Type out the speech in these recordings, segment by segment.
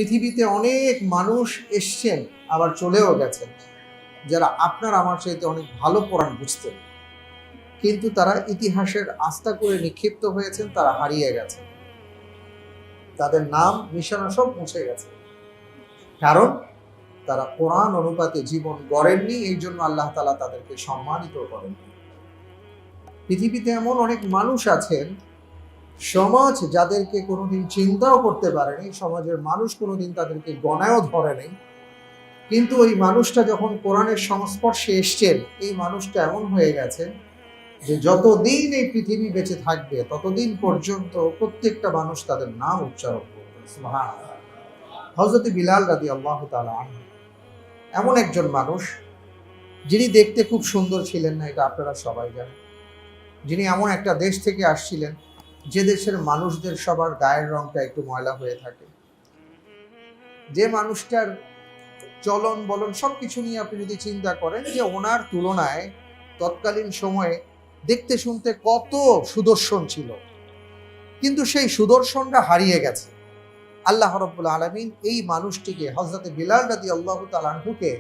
পৃথিবীতে অনেক মানুষ এসছেন আবার চলেও গেছেন, যারা আপনার আমার চাইতে অনেক ভালো কোরআন বুঝতেন, কিন্তু তারা ইতিহাসের আস্থা করে নিক্ষিপ্ত হয়েছেন, তারা হারিয়ে গেছেন, তাদের নাম নিশানা সব মুছে গেছে। কারণ তারা কোরআন অনুপাতে জীবন গড়েননি, এই জন্য আল্লাহ তাআলা তাদেরকে সম্মানিত করেন। পৃথিবীতে এমন অনেক মানুষ আছেন, সমাজ যাদেরকে কোনোদিন চিন্তাও করতে পারেনি, সমাজের মানুষ কোনোদিন তাদেরকে গণায়ও ধরে নেই, কিন্তু ওই মানুষটা যখন কোরআনের সংস্পর্শে এসছেন, এই মানুষটা এমন হয়ে গেছে যে যতদিন এই পৃথিবী বেঁচে থাকবে ততদিন পর্যন্ত প্রত্যেকটা মানুষ তাদের নাম উচ্চারণ করবে। সুবহানাল্লাহ। হযরত বিলাল রাদিয়াল্লাহু তাআলা আনহু এমন একজন মানুষ, যিনি দেখতে খুব সুন্দর ছিলেন না, এটা আপনারা সবাই জানেন। যিনি এমন একটা দেশ থেকে আসছিলেন যে দেশের মানুষদের সবার গায়ের রংটা একটু ময়লা হয়ে থাকে, যে মানুষটার চলন বলন সবকিছু নিয়ে আপনি যদি চিন্তা করেন যে ওনার তুলনায় তৎকালীন সময়ে দেখতে শুনতে কত সুদর্শন ছিল, কিন্তু সেই সুদর্শনটা হারিয়ে গেছে। আল্লাহ রাব্বুল আলামিন এই মানুষটিকে, হযরত বিলাল রাদিয়াল্লাহু তাআলা আনহুকে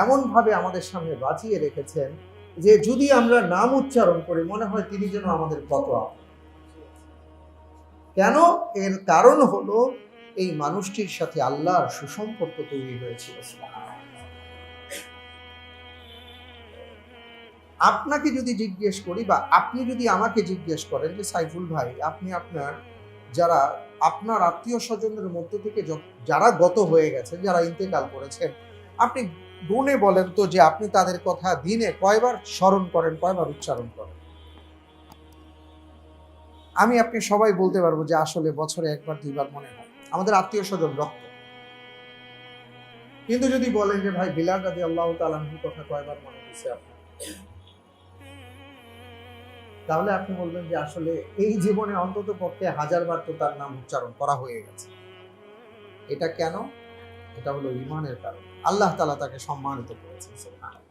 এমনভাবে আমাদের সামনে বাঁচিয়ে রেখেছেন যে যদি আমরা নাম উচ্চারণ করি মনে হয় তিনি যেন আমাদের কত আপন। কেন? এর কারণ হলো এই মানুষটির সাথে আল্লাহর সুসম্পর্ক তৈরি হয়েছিল। আপনাকে যদি জিজ্ঞেস করি বা আপনি যদি আমাকে জিজ্ঞেস করেন যে সাইফুল ভাই, আপনি আপনার যারা আপনার আত্মীয় স্বজনের মধ্য থেকে যারা গত হয়ে গেছেন, যারা ইন্তেকাল করেছেন, আপনি গুণে বলেন তো যে আপনি তাদের কথা দিনে কয়বার স্মরণ করেন, কয়বার উচ্চারণ করেন? আমি আপনি সবাই বলতে পারবো যে আসলে বছরে একবার দুইবার মনে হয়। আমাদের আত্মীয় স্বজন রক্ত। কিন্তু যদি বলেন যে ভাই বিলাল রাদিয়াল্লাহু তাআলা আনহুর কথা কয়বার মনে হয়েছে আপনার, তাহলে আপনি বলবেন যে আসলে এই জীবনে অন্তত পক্ষে 1000 বার তো তার নাম উচ্চারণ করা হয়ে গেছে। এটা কেন? এটা হলো ঈমানের কারণ। আল্লাহ তাআলা তাকে সম্মানিত করেছেন। সুবহানাল্লাহ।